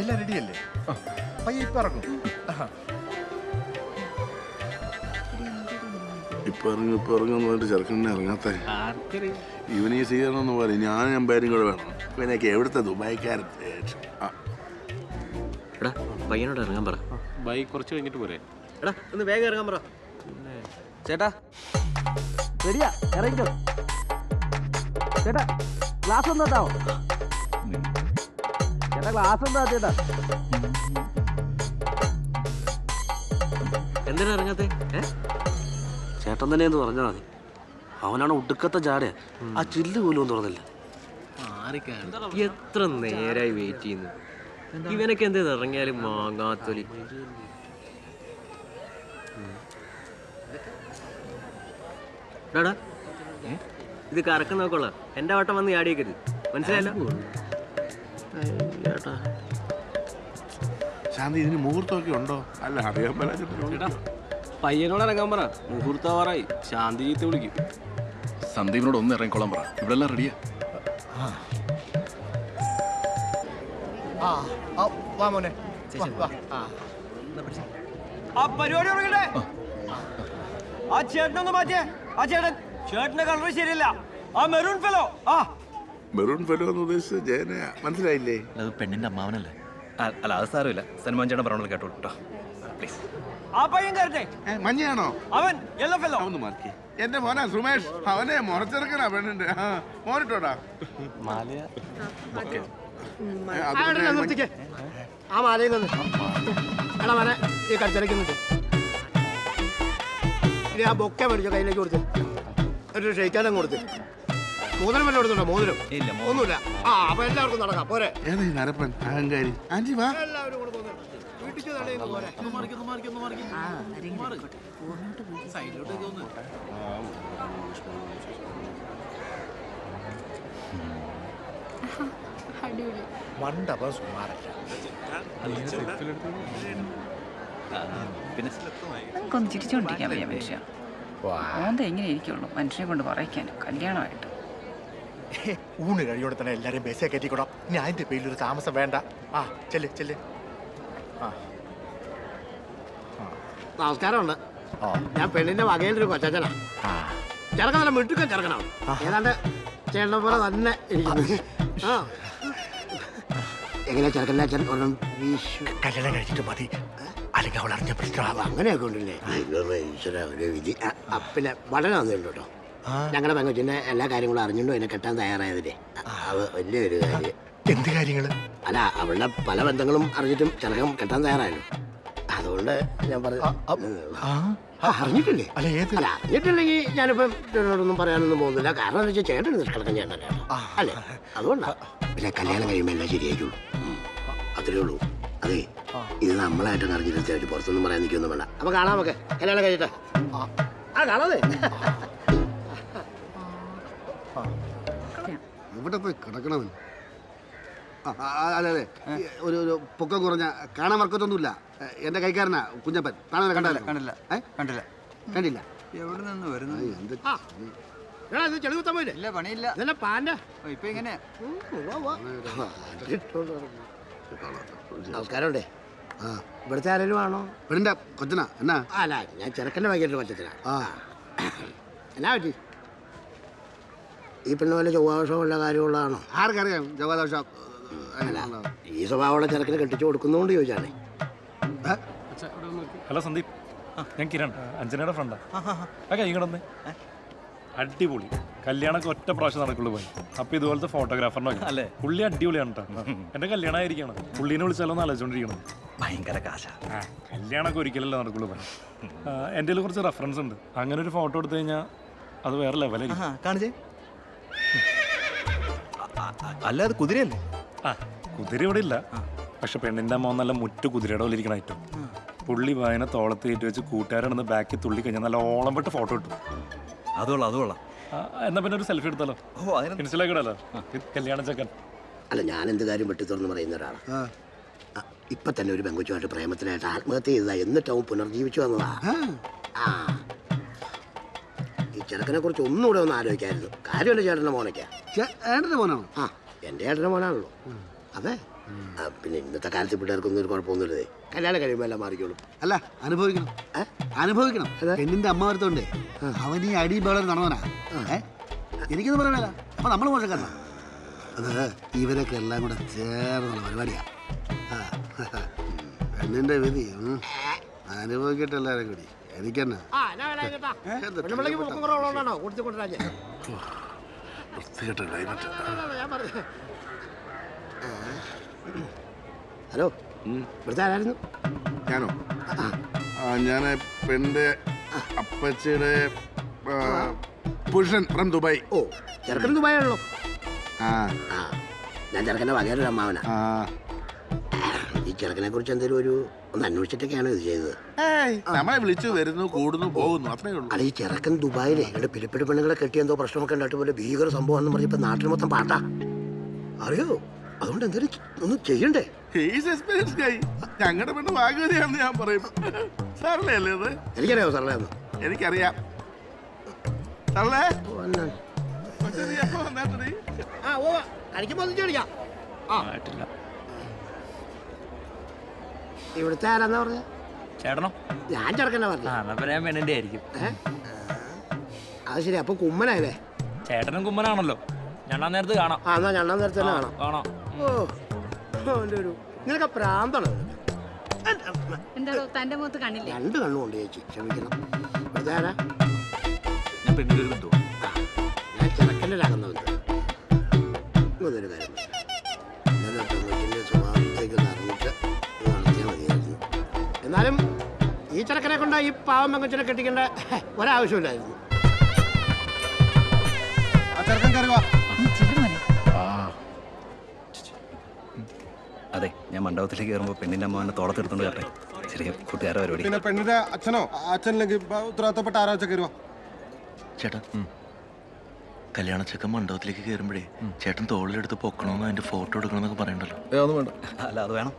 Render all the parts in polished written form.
എല്ലാം റെഡിയല്ലേ? പയ്യെ ഇപ്പൊ ഇറങ്ങും. ഇപ്പൊ ഇറങ്ങുന്ന പറഞ്ഞിട്ട് ചെറുക്കനെ ഇറങ്ങാത്ത ഇവന് ഈ സ്വീകരണം പോലെ ഞാൻ പേരും കൂടെ വേണം. ഇവനൊക്കെ എവിടുത്തെ ദുബായിക്കാരൻ. എടാ പയ്യനോട് ഇറങ്ങാൻ പറ. ബൈക്ക് കുറച്ച് കഴിഞ്ഞിട്ട് പോരെ? എടാ ഒന്ന് വേഗം ഇറങ്ങാൻ പറ. ചേട്ടാ റെഡിയാ, ഇറങ്ങിക്കോ ചേട്ടാ. ഗ്ലാസ് ഒന്ന് തട്ടാവോ ചേട്ടാ? ഗ്ലാസ് എന്താ ചേട്ടാ? എന്തിനാ ഇറങ്ങാത്തെ? ചേട്ടൻ തന്നെ എന്ന് പറഞ്ഞാൽ മതി. അവനാണ് ഒടുക്കത്തെ ജാടയാ. ആ ചില്ല് പോലും തുറന്നില്ല. എത്ര നേരായി വെയിറ്റ് ചെയ്യുന്നു. ഇവനൊക്കെ എന്തേത് ഇറങ്ങിയാലും മാങ്ങാത്തൊലി. എടാ ഇത് കറക്കം നോക്കോളാം. എന്റെ വട്ടം വന്ന് ചാടിയേക്കരുത്, മനസ്സിലായല്ലോ? ശാന്തി ഇതിന് മുഹൂർത്തമൊക്കെ ഉണ്ടോ? അല്ല അറിയാൻ പറ്റാ. പയ്യനോട് ഇറങ്ങാൻ പറ. മുഹൂർത്താവാറായി. ശാന്തി ചീത്ത വിളിക്കും. സന്ദീപിനോട് ഒന്ന് ഇറങ്ങിക്കോളാൻ പറ. ഇവിടെ എല്ലാം റെഡിയാ. വാ മോനെ. ആ പരിപാടി തുടങ്ങട്ടെ. ആ ചേട്ടനൊന്ന് മാറ്റിയേ. ആ ചേട്ടന്റെ കളർ ശരിയല്ല. ആ മെറൂൺ ഫെലോ. മെറൂൺ ഫെലോ എന്ന് ഉദ്ദേശിച്ചത് ജയനയാ. മനസ്സിലായില്ലേ? അത് പെണ്ണിന്റെ അമ്മാവനല്ലേ? അല്ല അത് സാരമില്ല. സൽമാൻ ചേട്ടൻ പറഞ്ഞോളൂ, കേട്ടോളൂ കേട്ടോ പ്ലീസ്. ആ പയ്യൻ കയറട്ടെ. മഞ്ഞയാണോ? അവൻ യെല്ലോ ഫെലോ. ഒന്ന് മാറ്റി. എന്റെ മോനാ സുമേഷ്. അവനെ മുറച്ചെറുക്കനാ പെണ്ണിന്റെ. മോനിട്ടോടാ. ആ മാലയിൽ നിന്ന് എടാ മനെ ഈ കടിച്ചിറക്കുന്നുണ്ട്. ഇനി ആ ബൊക്കെ മേടിച്ചോ, കയ്യിലേക്ക് കൊടുത്ത് ഒരു ഷെയ്ക്കാനും കൊടുത്ത്. മോതിരം വല്ല കൊടുത്തുണ്ടോ? മോതിരം ഒന്നുമില്ല. അപ്പൊ എല്ലാവർക്കും നടക്കാം പോരെ? ഏതാ ഈ നരപ്പൻ അഹങ്കാരി? ആന്റി വാ. എല്ലാവരും കൂടെ പോകുന്നു. വീട്ടിൽ തടയുന്നു പോരെ? മണ്ടപ്പം സുമാരല്ല. നമുക്കൊന്ന് ചിരിച്ചോണ്ടിരിക്കാൻ വയ്യ മനുഷ്യ. ഓന്ത എങ്ങനെ ഇരിക്കുള്ളൂ മനുഷ്യനെ കൊണ്ട് പറയിക്കാൻ കല്യാണമായിട്ട്. ഊണ് കഴിയോടെ തന്നെ എല്ലാരെയും ബസ്സേ കയറ്റിക്കൂടാ. ഇനി അതിന്റെ പേരിൽ ഒരു താമസം വേണ്ട. ചെല്ല് ചെല്ല്. നമസ്കാരമുണ്ട്. ഞാൻ പെണ്ണിന്റെ വകയിലൊരു കൊച്ചനാ. ചെറുക്കൻ നല്ല മിട്ടുക്കൻ ചെറുക്കനാണ്. ഏതാണ്ട് ചേട്ടനെ പോലെ തന്നെ ഇരിക്കുന്നു. എങ്ങനെയാ ചെറുക്കൻ്റെ അച്ഛൻ കല്യാണം കഴിച്ചിട്ട് മതി, അല്ലെങ്കിൽ അവൾ അറിഞ്ഞ പ്രശ്നം. അങ്ങനെയൊക്കെ ഉണ്ടല്ലേ? ഒരു വിധി. പിന്നെ പഠനം വന്നിട്ടുണ്ട് കേട്ടോ. ഞങ്ങളുടെ പെങ്കൊച്ചിന്റെ എല്ലാ കാര്യങ്ങളും അറിഞ്ഞിട്ടും എന്നെ കെട്ടാൻ തയ്യാറായതില്ലേ, അത് വലിയൊരു കാര്യം. എന്ത് കാര്യങ്ങള്? അല്ല, അവളുടെ പല ബന്ധങ്ങളും അറിഞ്ഞിട്ടും ചെറുക്കൻ കെട്ടാൻ തയ്യാറായല്ലോ. അതുകൊണ്ട് ഞാൻ പറഞ്ഞു. അറിഞ്ഞിട്ടില്ലേ? അല്ല അറിഞ്ഞിട്ടില്ലെങ്കിൽ ഞാനിപ്പം ചേട്ടനോടൊന്നും പറയാനൊന്നും പോകുന്നില്ല. കാരണം എന്താ വെച്ചാൽ ചേട്ടൻ നിഷ്കളക്കം ചേട്ടനല്ലേ അല്ലേ? അതുകൊണ്ടാ. പിന്നെ കല്യാണം കഴിയുമ്പോൾ എല്ലാം ശരിയായിക്കുള്ളൂ, അത്രേ ഉള്ളൂ. അതെ, ഇത് നമ്മളായിട്ട് അറിഞ്ഞിട്ട് പുറത്തൊന്നും പറയാൻ നിൽക്കൊന്നും വേണ്ട. അപ്പൊ കാണാം നമുക്ക് കല്യാണം കഴിയട്ടെ. കാണാതെ ഇവിടെ പോയി കിടക്കണവൻ. അതെ അതെ, ഒരു പൊക്കം കുറഞ്ഞ കാണാൻ വർക്കത്തൊന്നുമില്ല. എന്റെ കൈക്കാരനാ കുഞ്ഞപ്പൻ. താനെ കണ്ടല്ലോ? കണ്ടില്ല. കണ്ടില്ല. എവിടെ നിന്ന് വരുന്നത്? ചെളികുത്താൻ പോയില്ലേ? ഇല്ല, പണിയില്ല. ഇതല്ല പാൻ്റെ. ഇപ്പൊ എങ്ങനെയാ? നമസ്കാരമുണ്ടേ. ഇവിടുത്തെ ആരെങ്കിലും ആണോ? പെണ്ണിന്റെ കൊച്ചനാ. എന്നാ? അല്ല, ഞാൻ ചെറുക്കൻ്റെ വൈകിട്ട് കൊച്ചനാ. എന്നാ പറ്റി? ഈ പെണ്ണ് വല്ല ചൊവ്വാദോഷമുള്ള കാര്യമുള്ളതാണോ? ആർക്കറിയാം ചൊവ്വാദോഷം? ഈ സ്വഭാവമുള്ള ചെറുക്കിന് കെട്ടിച്ചു കൊടുക്കുന്നതുകൊണ്ട് ചോദിച്ചാണേ. ഹലോ സന്ദീപ്, ഞാൻ കിരൺ, അഞ്ജനയുടെ ഫ്രണ്ടാ. കൈ കിടന്നേ. അടിപൊളി കല്യാണമൊക്കെ ഒറ്റ പ്രാവശ്യം നടക്കുള്ളൂ പോയി. അപ്പൊ ഇതുപോലത്തെ ഫോട്ടോഗ്രാഫറിനോ അല്ലേ? പുള്ളി അടിപൊളിയാണ് കേട്ടോ. എന്റെ കല്യാണമായിരിക്കണം. പുള്ളീനെ വിളിച്ചാലോന്ന് ആലോചിച്ചോണ്ടിരിക്കണം. ഭയങ്കര കാശ. കല്യാണമൊക്കെ ഒരിക്കലല്ലേ നടക്കുള്ളൂ പോയി. എൻ്റെ കുറച്ച് റെഫറൻസ് ഉണ്ട്. അങ്ങനെ ഒരു ഫോട്ടോ എടുത്തു കഴിഞ്ഞാൽ അത് വേറെ ലെവലായിരിക്കും. കാണിച്ചേ. അല്ല, അത് കുതിരയല്ലേ? കുതിര ഇവിടെ ഇല്ല. പക്ഷെ പെണ്ണിന്റെ അമ്മ നല്ല മുറ്റു കുതിരയുടെ പോലെ ഇരിക്കണം ഏറ്റവും. പുള്ളി വായന തോളത്ത് കയറ്റി വെച്ച് കൂട്ടുകാരാണെന്ന് ബാക്കിൽ തുള്ളി കഴിഞ്ഞാൽ നല്ല ഓളം പെട്ട് ഫോട്ടോ ഇട്ടു. അതുകൊള്ളാം. എന്നാ പിന്നെ ഒരു സെൽഫി എടുത്താലോ? ഇൻസ്റ്റയിലേക്കിടാലോ കല്യാണ ചക്കൻ. അല്ല, ഞാൻ എന്ത് കാര്യം വെട്ടി തുറന്ന് പറയുന്ന ഒരാളാണ്. ഇപ്പൊ തന്നെ ഒരു പെങ്കുച്ചുമായിട്ട് പ്രേമത്തിനായിട്ട് ആത്മഹത്യ ചെയ്തതാ. എന്നിട്ടാവും പുനർജീവിച്ചു വന്നതാ. ഈ ചെറുക്കനെ കുറിച്ച് ഒന്നുകൂടെ ഒന്ന് ആലോചിക്കായിരുന്നു. കാര്യമല്ല, ചേട്ടൻ്റെ മോനൊക്കെയാ. ഏട്ടന്റെ മോനാണോ? എൻ്റെ ഏട്ടൻ്റെ മോനാണല്ലോ. അതെ, പിന്നെ ഇന്നത്തെ കാലത്ത് പിള്ളേർക്കൊന്നും ഒരു കുഴപ്പമൊന്നുമില്ലേ. കല്യാണം കഴിയുമ്പോൾ എല്ലാം മാറിക്കോളും. അല്ല അനുഭവിക്കണം, അനുഭവിക്കണം. പെണ്ണിന്റെ അമ്മ വരുത്തോണ്ട് അവൻ ഈ അടി ബഹളം നടന്നവനാ. എനിക്കൊന്നും പറയാനല്ല. അപ്പൊ നമ്മൾ മോശക്കാരനാ. അത് ഇവരൊക്കെ എല്ലാം കൂടെ ചേർന്നുള്ള പരിപാടിയാ. പെണ്ണിന്റെ വിധി അനുഭവിക്കട്ടെ എല്ലാവരും കൂടി. എനിക്കെന്നാ ഹലോ, ഇവിടുത്തെ ആരായിരുന്നു? ഞാനോ? ഞാൻ പെണ്ണിന്റെ അപ്പച്ചയുടെ പുരുഷൻ ഫ്രം ദുബായ്. ഓ, ചെറുക്കൻ ദുബായ് ആണല്ലോ. ആ, ഞാൻ ചെറുക്കൻ്റെ വകയൊരു അമ്മാവനാ. ഈ ചെറുക്കനെ കുറിച്ച് എന്തെങ്കിലും ഒന്ന് അന്വേഷിച്ചിട്ടൊക്കെയാണ് ഇത് ചെയ്തത്. നമ്മളെ വിളിച്ചു വരുന്നു, കൂടുന്നു, പോകുന്നു, അത്രേ ഉള്ളൂ. അല്ല, ഈ ചെറുക്കൻ ദുബായിലെ ഇവിടെ പിലിപ്പിടി പെണ്ണുങ്ങളെ കെട്ടി എന്തോ പ്രശ്നമൊക്കെ ഉണ്ടായിട്ട് പോലെ ഭീകര സംഭവം എന്ന് പറഞ്ഞപ്പോ നാട്ടിൽ മൊത്തം പാട്ടാ. അറിയോ? അതുകൊണ്ട് എന്തെങ്കിലും ഒന്ന് ചെയ്യണ്ടേ? ഞങ്ങളുടെ പെണ്ണ് ഭാഗ്യവതിയാണെന്ന് ഞാൻ പറയും. സാറല്ലേ അല്ലേ അത്? എനിക്കറിയാമോ സാറേ? എനിക്കറിയാം. സാറേ ഇവിടുത്തെ ആരാന്നാ പറഞ്ഞ? ചേട്ടനോ? ഞാൻ ചെറുക്കനെ പറഞ്ഞു. പെണ്ണിന്റെ ആയിരിക്കും. അത് ശരി. അപ്പൊ കുമ്മനായല്ലേ? ചേട്ടനും കുമ്മനാണല്ലോ. ഞണ്ണാൻ നേരത്ത് കാണാം. എന്നാ ഞണ്ണാൻ നേരത്തെ തന്നെ കാണാം. നിനക്ക് പ്രാന്താണ്. എന്താണോ തന്റെ മുഖത്ത് കണ്ണില്ലേ? രണ്ട് കണ്ണുകൊണ്ട് ചേച്ചി, ക്ഷമിക്കണം. ഇവിടുത്തെ ആരാ? ഞാൻ പെണ്ണിന്റെ ഒരു ബന്ധു. ഞാൻ ചെറുക്കൻ്റെ ആകുന്ന ബന്ധു. ഇതൊരു കാര്യം, ഇന്നലെ പെൺകുട്ടിൻ്റെ സ്വഭാവത്തേക്ക് അറിഞ്ഞിട്ട് നടത്തിയാൽ മതിയായിരുന്നു. എന്നാലും ഈ ചെറുക്കനെ കൊണ്ട് ഈ പാവം പെങ്കൊച്ചിനെ കെട്ടിക്കേണ്ട ഒരാവശ്യമില്ലായിരുന്നു. അതെ, ഞാൻ മണ്ഡപത്തിലേക്ക് കയറുമ്പോൾ പെണ്ണിന്റെ അമ്മ തോളത്തെടുത്തോണ്ട് കേട്ടെ. ചെറിയ കൂട്ടുകാരെ പരിപാടി. പിന്നെ പെണ്ണിന്റെ അച്ഛനോ അച്ഛനില്ലെങ്കിൽ ഉത്തരവാദിത്തപ്പെട്ട ആരാച്ച കയറുക. ചേട്ടാ, കല്യാണ ചെക്കൻ മണ്ഡപത്തിലേക്ക് കയറുമ്പോഴേ ചേട്ടൻ തോളിലെടുത്ത് പൊക്കണമെന്നോ അതിന്റെ ഫോട്ടോ എടുക്കണമെന്നൊക്കെ പറയണ്ടല്ലോ. ഒന്നും വേണ്ട. അല്ല, അത് വേണം.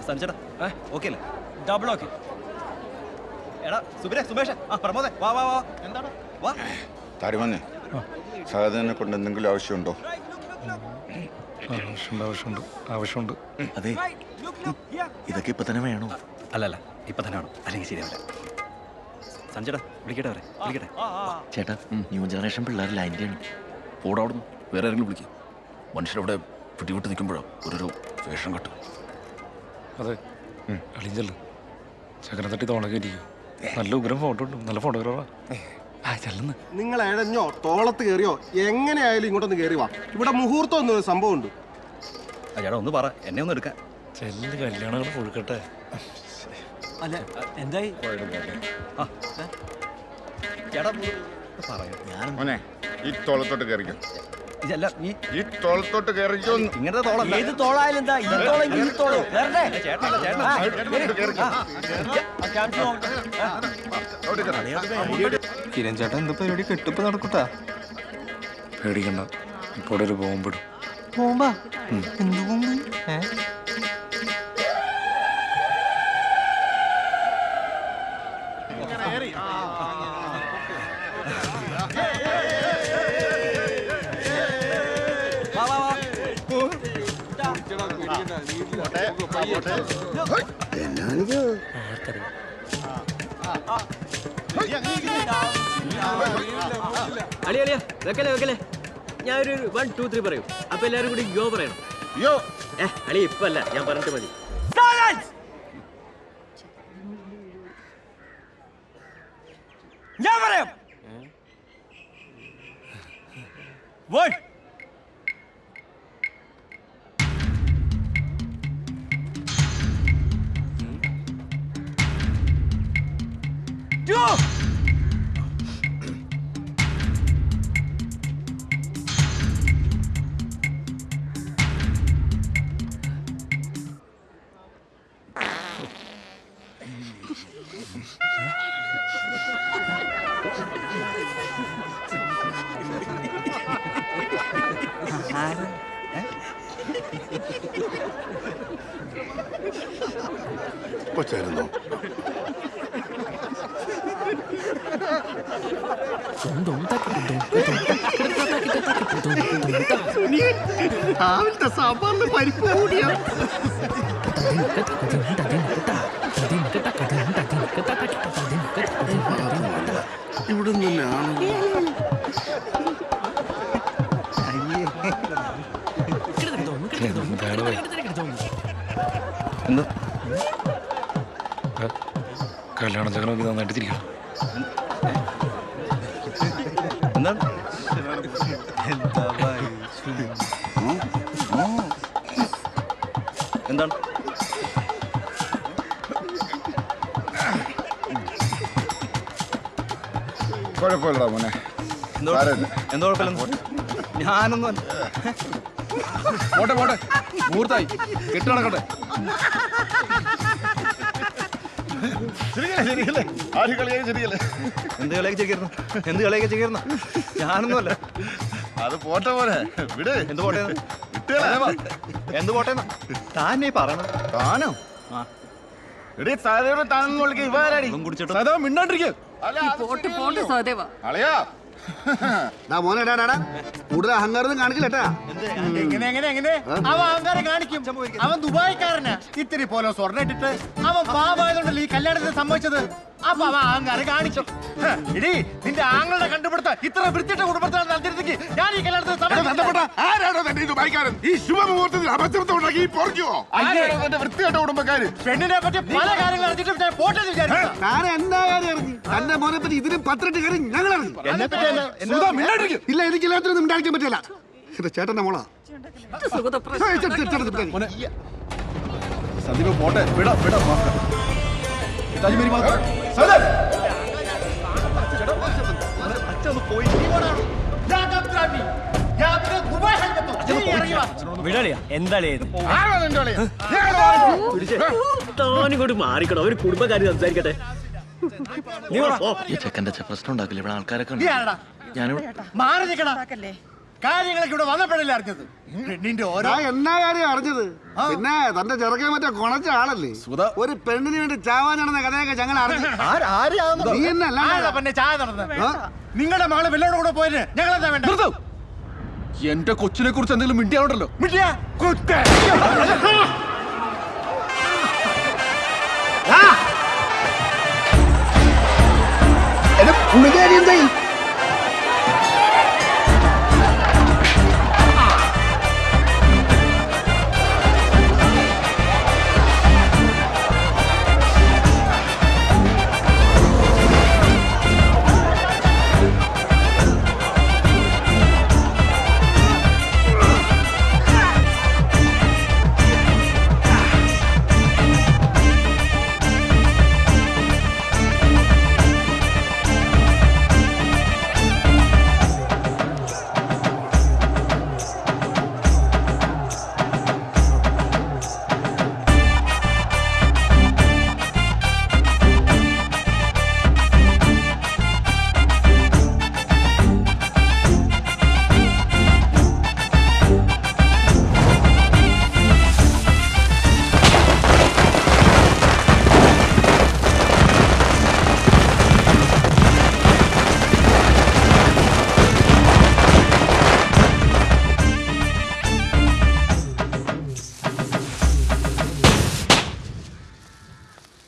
സഞ്ജേട്ടാ ഓക്കെ അല്ലേ? Double okay. എടാ സുമേഷ്, പ്രമോദേ, വാ വാ വാ. എന്താണ്? വാ താരുമോനെ, സാധനെ കൊണ്ട് എന്തെങ്കിലും ആവശ്യമുണ്ടോ? ആവശ്യമുണ്ട്. അതെ, ഇതൊക്കെ ഇപ്പൊ തന്നെ വേണോ? അല്ല, ഇപ്പൊ തന്നെ വേണം, അല്ലെങ്കിൽ ശരിയാവില്ല. സഞ്ജേട്ടാ വിളിക്കട്ടെ, വിളിക്കട്ടെ. ചേട്ടാ, ന്യൂ ജനറേഷൻ പിള്ളേർ ലൈൻ്റെയാണ്. ഓടാ അവിടുന്ന്, വേറെ ആരെങ്കിലും വിളിക്കും. മനുഷ്യരവിടെ പിടിവിട്ട് നിൽക്കുമ്പോഴോ ഓരോരോ വേഷം കെട്ടും. അതെ, അളിഞ്ചല്ലേ ചക്കനെ തട്ടി തോണക്കേറ്റിരിക്കും. നല്ല ഉഗ്രം ഫോട്ടോ ഉണ്ട്, നല്ല ഫോട്ടോഗ്രാഫാ. ചെല്ലുന്നു. നിങ്ങൾ എഴഞ്ഞോ തോളത്ത് കയറിയോ എങ്ങനെയായാലും ഇങ്ങോട്ടൊന്ന് കയറി വാ. ഇവിടെ മുഹൂർത്തം എന്നൊരു സംഭവം ഉണ്ട്. ചേട്ടാ ഒന്ന് പറ, എന്നെ ഒന്ന് എടുക്കാൻ. ചെല്ല്, കല്യാണങ്ങൾ കൊടുക്കട്ടെ. അല്ല എന്തായി? ചേട്ടാ പറയാം. മോനെ, ഈ തോളത്തോട്ട് കയറിക്കോ. ഇതല്ല, ഈ തോളത്തോട്ട് കയറിക്കോ. ഇങ്ങനത്തെ തോളല്ല. ഏത് തോളായാലും എന്താ? ഈ തോളെങ്കിൽ ഈ തോളോ വരട്ടെ. കിരൺ ചേട്ടൻ എന്താ പരിപാടി? കെട്ടിപ്പ് നടക്കൂട്ടാ. പേടിക്കണ്ട, ഇപ്പോൾ ഒരു ബോംബിടും. ബോംബാ? എന്ത് ബോംബ്? അളിയ വെക്കലേ. ഞാനൊരു 1 2 3 പറയും. അപ്പൊ എല്ലാരും കൂടി യോ പറയണം. യോ അളി ഇപ്പൊ അല്ല, ഞാൻ പറഞ്ഞിട്ട് മതി. ഞാൻ പറയാം. 1 2 കൊച്ചായിരുന്നോ? Dum dum tak dum dum dum രാവിലത്തെ സാമ്പാറിന് പരിപ്പ് കൂടിയ ഇവിടെ നിന്നാണ് എന്താ കല്യാണ ചക്കനൊക്കെ നന്നായിട്ട് തിരിക്കണം. എന്താണ് എന്താണ് കുഴപ്പമില്ലടാ മോനെ. എന്താ കുഴപ്പമില്ല, ഞാനൊന്നും പോട്ടെ പോട്ടെ, മുഹൂർത്തായി, കെട്ട് നടക്കട്ടെ. ആര് കളിയായി ശരിയല്ലേ? എന്ത് കളിയൊക്കെ ചെയ്തിരുന്നു, എന്ത് കളിയൊക്കെ ചെയ്തിരുന്നു? ഞാനൊന്നും അല്ല. അത് പോട്ടെ പോലെ വിട്. എന്ത് പോട്ടെ, എന്ത് പോട്ടെ താനേ പറയണം. താനോ? എടീ സാധനം താനെന്ന് വിളിക്കുക. ഇവാരാടി കുടിച്ചിട്ട് മിണ്ടാണ്ടിരിക്കുക. അളയാ മോനെടാടാ കൂടുതൽ അഹങ്കാരം കാണിക്കില്ലട്ടാ. എങ്ങനെ അവൻ അഹങ്കാരം കാണിക്കും. അവൻ ദുബായിക്കാരനാ. ഇത്തിരി പോലെ സ്വർണ്ണം ഇട്ടിട്ട് അവൻ പാവായതുകൊണ്ടല്ലേ ഈ കല്യാണത്തിന് സംഭവിച്ചത്. അപ്പൊ അവൻ അഹങ്കാരം കാണിക്കും. ഇടി നിന്റെ ആങ്ങളുടെ കണ്ടുപിടുത്ത ഇത്ര വൃത്തിട്ട കുടുംബത്തിലാണ് നടത്തിയിരുന്നെങ്കിൽ ഞാൻ ഈ കല്യാണത്തിന് ആരാണോ തന്നെ ദുബായിക്കാരൻ? ഈ ശുഭമുഹൂർത്തത്തിൽ അപചൃത്തം ഉണ്ടാക്കി പൊറിക്കുവോ? വൃത്തിയായിട്ട കുടുംബക്കാര് പെണ്ണിനെ പറ്റി പല കാര്യങ്ങൾ അറിഞ്ഞിട്ടും ഞാൻ പോട്ടെന്ന് വിചാരിച്ചു. താൻ എന്താ കാര്യം അറിഞ്ഞു? തന്റെ മോനെ പറ്റി ഇതിനും 10 കാര്യം ഞങ്ങൾ അറിഞ്ഞു. ഇല്ല, എനിക്ക് എല്ലാത്തിനും ഉണ്ടാക്കാൻ പറ്റില്ല. എന്റെ ചേട്ടന്റെ മോളാ. സന്ദീപ് പോട്ടെ, വിടാ വിടാ. താജ്മഹൽ മാത്രം താനിങ്ങോട്ട് മാറിക്കണോ, ഒരു കുടുംബക്കാരി സംസാരിക്കട്ടെ. ഈ ചെക്കൻ്റെ പ്രശ്നം ഉണ്ടാക്കില്ല, ഇവിടെ ആൾക്കാരൊക്കെ ഉണ്ട്. ഞാനിവിടെ മാറി നിൽക്കണ കാര്യങ്ങളൊക്കെ ഇവിടെ വന്നപ്പോഴല്ലേ അറിഞ്ഞത്. പെണ്ണിന്റെ ഓരോ എന്നാ കാര്യം അറിഞ്ഞത്? പിന്നെ തന്റെ ചെറുക്കാൻ മറ്റേ കൊണച്ച ആളല്ലേ. ഒരു പെണ്ണിന് വേണ്ടി ചാവാനാണെന്ന കഥയൊക്കെ ഞങ്ങൾ അറിഞ്ഞു. ചായ നടന്നത് നിങ്ങളുടെ മകള് വെള്ളോടെ കൂടെ പോയത് ഞങ്ങൾ എന്താ വേണ്ട? എന്റെ കൊച്ചിനെ കുറിച്ച് എന്തെങ്കിലും മിണ്ടിയാണല്ലോ. മിണ്ടിയാ പുള്ളിക്കാരി എന്തായി?